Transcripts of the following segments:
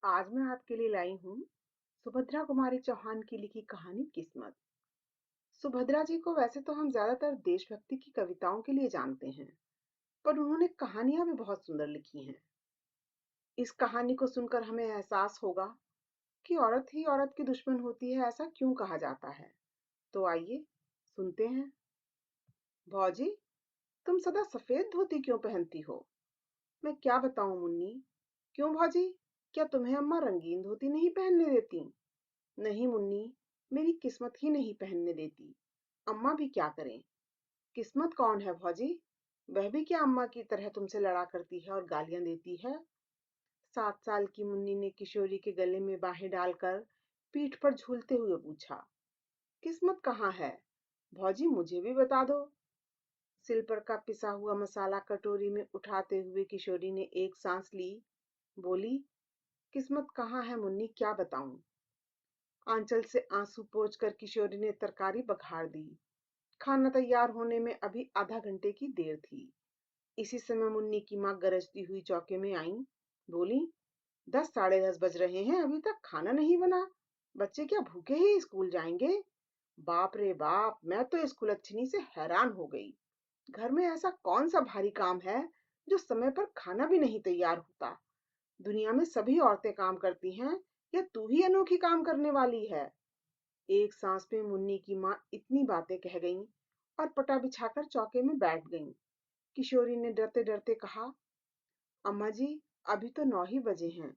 आज मैं आपके लिए लाई हूँ सुभद्रा कुमारी चौहान की लिखी कहानी किस्मत। सुभद्रा जी को वैसे तो हम ज्यादातर देशभक्ति की कविताओं के लिए जानते हैं, पर उन्होंने कहानियां भी बहुत सुंदर लिखी हैं। इस कहानी को सुनकर हमें एहसास होगा कि औरत ही औरत की दुश्मन होती है, ऐसा क्यों कहा जाता है। तो आइए सुनते हैं। भौजी, तुम सदा सफेद धोती क्यों पहनती हो? मैं क्या बताऊं मुन्नी। क्यों भौजी, क्या तुम्हें अम्मा रंगीन धोती नहीं पहनने देती? नहीं मुन्नी, मेरी किस्मत ही नहीं पहनने देती। अम्मा भी क्या करें। किस्मत कौन है भौजी? वह भी क्या अम्मा की तरह तुमसे लड़ा करती है और गालियां देती है? 7 साल की मुन्नी ने किशोरी के गले में बाहें डालकर पीठ पर झूलते हुए पूछा, किस्मत कहाँ है? भौजी मुझे भी बता दो। सिल पर का पिसा हुआ मसाला कटोरी में उठाते हुए किशोरी ने एक सांस ली। बोली, किस्मत कहाँ है मुन्नी, क्या बताऊं? आंचल से आंसू पोंछकर किशोरी ने तरकारी बघार दी। खाना तैयार होने में अभी आधा घंटे की देर थी। इसी समय मुन्नी की माँ गरजती हुई चौके में आई। बोली, 10 साढ़े 10 बज रहे हैं, अभी तक खाना नहीं बना। बच्चे क्या भूखे ही स्कूल जाएंगे? बाप रे बाप, मैं तो स्कूलच्छनी से हैरान हो गई। घर में ऐसा कौन सा भारी काम है जो समय पर खाना भी नहीं तैयार होता? दुनिया में सभी औरतें काम करती हैं, या तू ही अनोखी काम करने वाली है? एक सांस में मुन्नी की माँ इतनी बातें कह गईं और पटा बिछाकर चौके में बैठ गईं। किशोरी ने डरते डरते कहा, अम्मा जी, अभी तो 9 ही बजे हैं।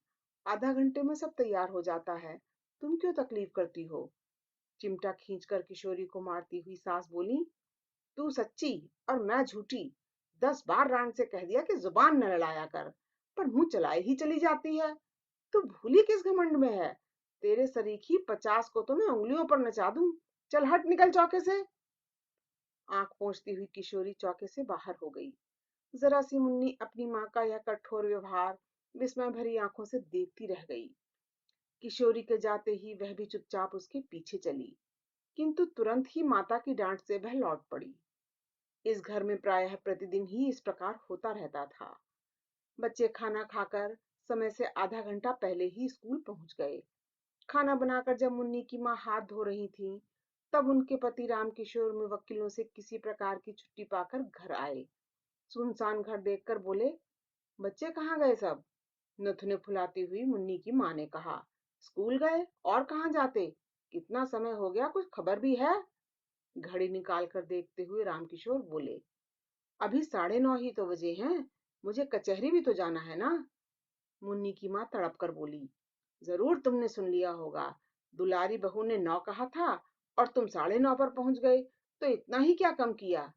आधा घंटे में सब तैयार हो जाता है। तुम क्यों तकलीफ करती हो? चिमटा खींचकर किशोरी को मारती हुई सास बोली, तू सच्ची और मैं झूठी। 10 बार रानी से कह दिया कि जुबान न लड़ाया कर, पर मुंह चलाए ही चली जाती है। तू भूली किस घमंड में है? तेरे सरीखी 50 को तो मैं उंगलियों पर नचा दूं। चल हट, निकल चौके से। आंख पोंछती हुई किशोरी चौके से बाहर हो गई। जरा सी मुन्नी अपनी माँ का यह कठोर व्यवहार विस्मय भरी आंखों से देखती रह गई। किशोरी के जाते ही वह भी चुपचाप उसके पीछे चली, किंतु तुरंत ही माता की डांट से वह लौट पड़ी। इस घर में प्रायः प्रतिदिन ही इस प्रकार होता रहता था। बच्चे खाना खाकर समय से आधा घंटा पहले ही स्कूल पहुंच गए। खाना बनाकर जब मुन्नी की माँ हाथ धो रही थीं, तब उनके पति रामकिशोर में वकीलों से किसी प्रकार की छुट्टी पाकर घर आए। सुनसान घर देखकर बोले, बच्चे कहाँ गए सब? नथुने फुलाती हुई मुन्नी की माँ ने कहा, स्कूल गए, और कहाँ जाते? कितना समय हो गया, कुछ खबर भी है? घड़ी निकाल कर देखते हुए रामकिशोर बोले, अभी 9:30 ही तो बजे हैं। मुझे कचहरी भी तो जाना है ना। मुन्नी की माँ तड़प कर बोली, जरूर तुमने सुन लिया होगा। दुलारी बहू ने 9 कहा था और तुम 9:30 पर पहुंच गए, तो इतना ही क्या कम किया?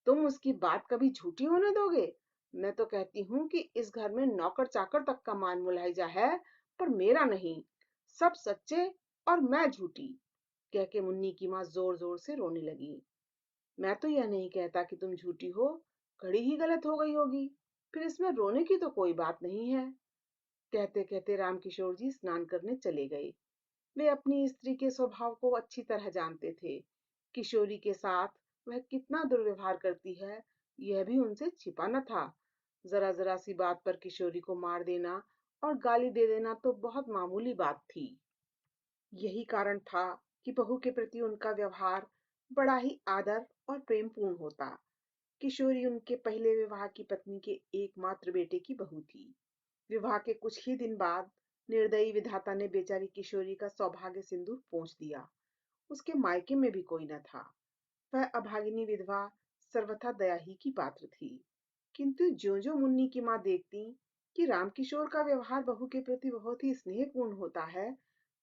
तुम उसकी बात कभी झूठी होने दोगे? मैं तो कहती हूँ कि इस घर में नौकर चाकर तक का मान मुलाहिजा है, पर मेरा नहीं। सब सच्चे और मैं झूठी। कह के मुन्नी की माँ जोर जोर से रोने लगी। मैं तो यह नहीं कहता कि तुम झूठी हो, घड़ी ही गलत हो गई होगी, फिर इसमें रोने की तो कोई बात नहीं है। कहते कहते रामकिशोर जी स्नान करने चले गए। वे अपनी स्त्री के स्वभाव को अच्छी तरह जानते थे। किशोरी के साथ वह कितना दुर्व्यवहार करती है, यह भी उनसे छिपा न था। जरा जरा सी बात पर किशोरी को मार देना और गाली दे देना तो बहुत मामूली बात थी। यही कारण था कि बहू के प्रति उनका व्यवहार बड़ा ही आदर और प्रेमपूर्ण होता। किशोरी उनके पहले विवाह की पत्नी के एकमात्र बेटे की बहू थी। विवाह के कुछ ही दिन बाद निर्दयी विधाता ने बेचारी किशोरी का सौभाग्य सिंदूर पोंछ दिया। उसके मायके में भी कोई न था। वह अभागिनी विधवा सर्वथा दया ही की पात्र थी। किंतु ज्यो ज्यो मुन्नी की माँ देखती कि रामकिशोर का व्यवहार बहू के प्रति बहुत ही स्नेहपूर्ण होता है,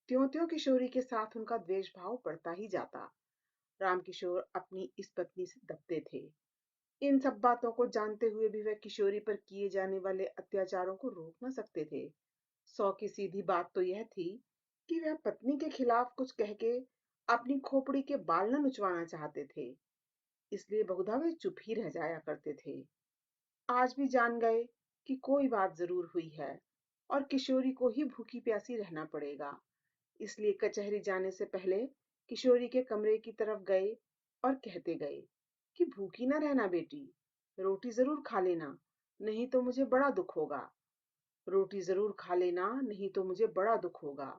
त्यों त्यों किशोरी के साथ उनका द्वेष भाव बढ़ता ही जाता। रामकिशोर अपनी इस पत्नी से दबते थे। इन सब बातों को जानते हुए भी वह किशोरी पर किए जाने वाले अत्याचारों को रोक न सकते थे। 100 की सीधी बात तो यह थी कि वह पत्नी के खिलाफ कुछ कह के अपनी खोपड़ी के बाल न नुचवाना चाहते थे, इसलिए बहुधा वे चुप ही रह जाया करते थे। आज भी जान गए कि कोई बात जरूर हुई है और किशोरी को ही भूखी प्यासी रहना पड़ेगा। इसलिए कचहरी जाने से पहले किशोरी के कमरे की तरफ गए और कहते गए कि भूखी ना रहना बेटी, रोटी जरूर खा लेना, नहीं तो मुझे बड़ा दुख होगा। रोटी जरूर खा लेना, नहीं तो मुझे बड़ा दुख होगा।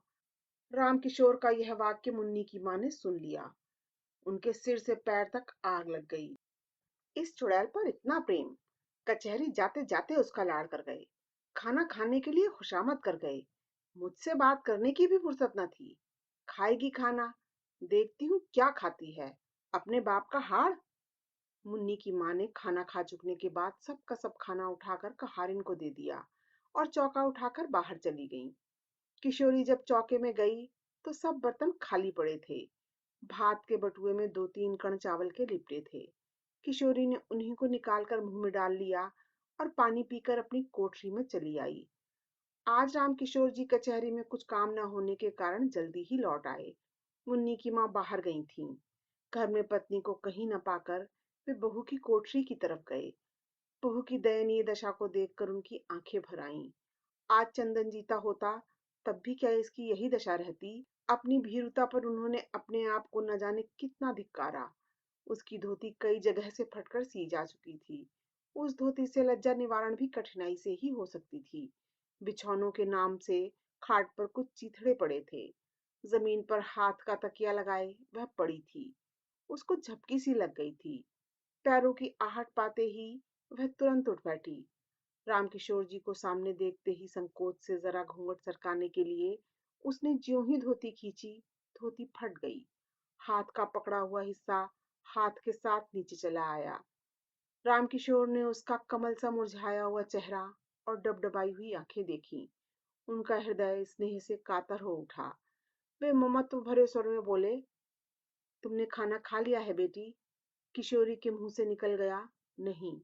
रामकिशोर का यह वाक्य मुन्नी की माँ ने सुन लिया। उनके सिर से पैर तक आग लग गई। इस चुड़ैल पर इतना प्रेम! कचहरी जाते जाते उसका लाड़ कर गए, खाना खाने के लिए खुशामद कर गए। मुझसे बात करने की भी फुर्सत न थी। खाएगी खाना, देखती हूँ क्या खाती है, अपने बाप का हाड़। मुन्नी की माँ ने खाना खा चुकने के बाद सब का सब खाना उठाकर कहारिन को दे दिया और चौका उठाकर बाहर चली गई। किशोरी जब चौके में गई तो सब बर्तन खाली पड़े थे। भात के बटुए में 2-3 कण चावल के लिपटे थे। किशोरी ने उन्हीं को निकालकर मुंह में डाल लिया और पानी पीकर अपनी कोठरी में चली आई। आज रामकिशोर जी कचहरी में कुछ काम न होने के कारण जल्दी ही लौट आए। मुन्नी की माँ बाहर गई थीं। घर में पत्नी को कहीं न पाकर वे बहू की कोठरी की तरफ गए। बहू की दयनीय दशा को देखकर उनकी आंखें भर आईं। आज चंदन जीता होता तब भी क्या इसकी यही दशा रहती। अपनी भीरुता पर उन्होंने अपने आप को न जाने कितना धिक्कारा। उसकी धोती कई जगह से फटकर सी जा चुकी थी। उस धोती से लज्जा निवारण भी कठिनाई से ही हो सकती थी। बिछौनों के नाम से खाट पर कुछ चीथड़े पड़े थे। जमीन पर हाथ का तकिया लगाए वह पड़ी थी। उसको झपकी सी लग गई थी। पैरों की आहट पाते ही वह तुरंत उठ बैठी। रामकिशोर जी को सामने देखते ही संकोच से जरा घूंघट सरकाने के लिए उसने ज्यों ही धोती खींची, धोती फट गई। हाथ का पकड़ा हुआ हिस्सा हाथ के साथ नीचे चला आया। रामकिशोर ने उसका कमल सा मुरझाया हुआ चेहरा और डबडबाई हुई आंखें देखी। उनका हृदय स्नेह से कातर हो उठा। वे ममत्व भरे स्वर में बोले, तुमने खाना खा लिया है बेटी? किशोरी के मुंह से निकल गया, नहीं।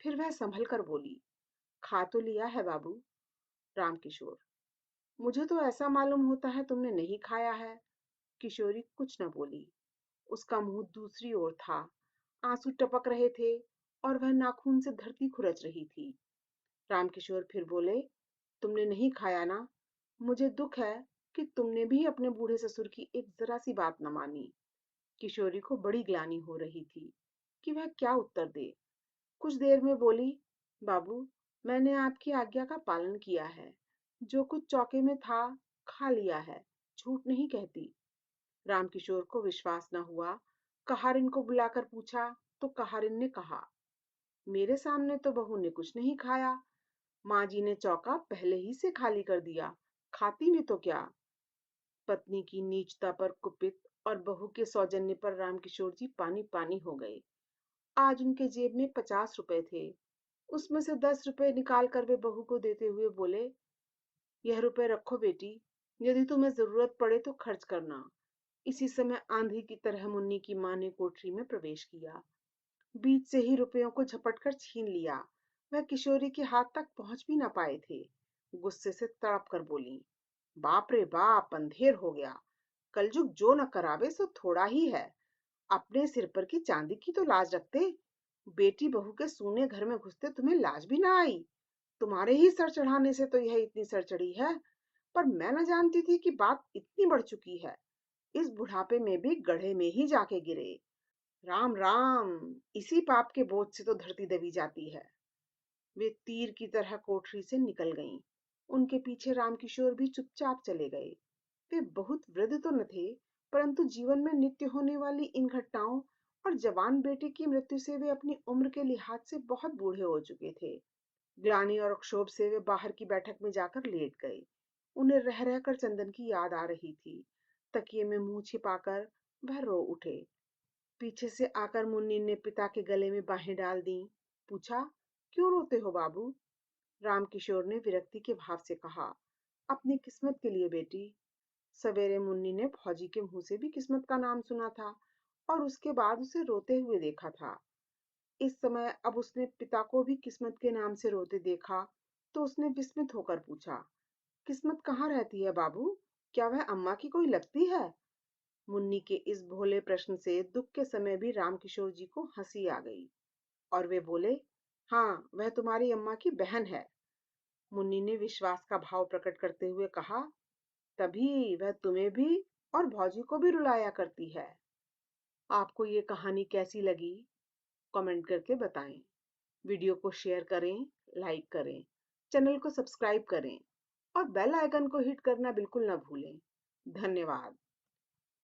फिर वह संभल कर बोली, खा तो लिया है बाबू। रामकिशोर, मुझे तो ऐसा मालूम होता है तुमने नहीं खाया है। किशोरी कुछ न बोली। उसका मुंह दूसरी ओर था। आंसू टपक रहे थे और वह नाखून से धरती खुरच रही थी। रामकिशोर फिर बोले, तुमने नहीं खाया ना? मुझे दुख है कि तुमने भी अपने बूढ़े ससुर की एक जरा सी बात न मानी। किशोरी को बड़ी ग्लानि हो रही थी कि वह क्या उत्तर दे। कुछ देर में बोली, बाबू, मैंने आपकी आज्ञा का पालन किया है। जो कुछ चौके में था खा लिया है, झूठ नहीं कहती। रामकिशोर को विश्वास न हुआ। कहारिन को बुलाकर पूछा तो कहारिन ने कहा, मेरे सामने तो बहू ने कुछ नहीं खाया। माँ जी ने चौका पहले ही से खाली कर दिया, खाती भी तो क्या। पत्नी की नीचता पर कुपित और बहू के सौजन्य पर रामकिशोर जी पानी पानी हो गए। आज उनके जेब में 50 रुपए थे। उसमें से 10 रुपए निकाल कर वे बहू को देते हुए बोले, यह रुपए रखो बेटी, यदि तुम्हें जरूरत पड़े तो खर्च करना। इसी समय आंधी की तरह मुन्नी की माँ ने कोठरी में प्रवेश किया। बीच से ही रुपयों को झपट कर छीन लिया। वह किशोरी के हाथ तक पहुंच भी न पाए थे। गुस्से से तड़प कर बोली, बाप रे बाप, अंधेर हो गया। कलयुग जो न करावे सो थोड़ा ही है। अपने सिर पर की चांदी की तो लाज रखते। बेटी बहू के सूने घर में घुसते तुम्हें लाज भी ना आई। तुम्हारे ही सर चढ़ाने से तो यह इतनी सर चढ़ी है। पर मैं न जानती थी कि बात इतनी बढ़ चुकी है। इस बुढ़ापे में भी गड्ढे में ही जाके गिरे। राम राम, इसी पाप के बोझ से तो धरती दबी जाती है। वे तीर की तरह कोठरी से निकल गईं। उनके पीछे रामकिशोर भी चुपचाप चले गए। वे बहुत वृद्ध तो न थे, परंतु जीवन में नित्य होने वाली इन घटनाओं और जवान बेटे की मृत्यु से वे अपनी उम्र के लिहाज से बहुत बूढ़े हो चुके थे। ग्लानि और क्षोभ से वे बाहर की बैठक में जाकर लेट गए। उन्हें रह रहकर चंदन की याद आ रही थी। तकिए में मुंह छिपाकर वह रो उठे। पीछे से आकर मुन्नी ने पिता के गले में बाहें डाल दी। पूछा, क्यों रोते हो बाबू? रामकिशोर ने विरक्ति के भाव से कहा, अपनी किस्मत के लिए बेटी। सवेरे मुन्नी ने फौजी के मुंह से भी किस्मत का नाम सुना था और उसके बाद उसे रोते हुए देखा था। इस समय अब उसने पिता को भी किस्मत के नाम से रोते देखा तो उसने विस्मित होकर पूछा, किस्मत कहाँ रहती है बाबू? क्या वह अम्मा की कोई लगती है? मुन्नी के इस भोले प्रश्न से दुख के समय भी रामकिशोर जी को हंसी आ गई और वे बोले, हाँ, वह तुम्हारी अम्मा की बहन है। मुन्नी ने विश्वास का भाव प्रकट करते हुए कहा, तभी वह तुम्हें भी और भौजी को भी रुलाया करती है। आपको ये कहानी कैसी लगी? कमेंट करके बताएं। वीडियो को शेयर करें, लाइक करें। चैनल को सब्सक्राइब करें और बेल आइकन को हिट करना बिल्कुल ना भूलें। धन्यवाद।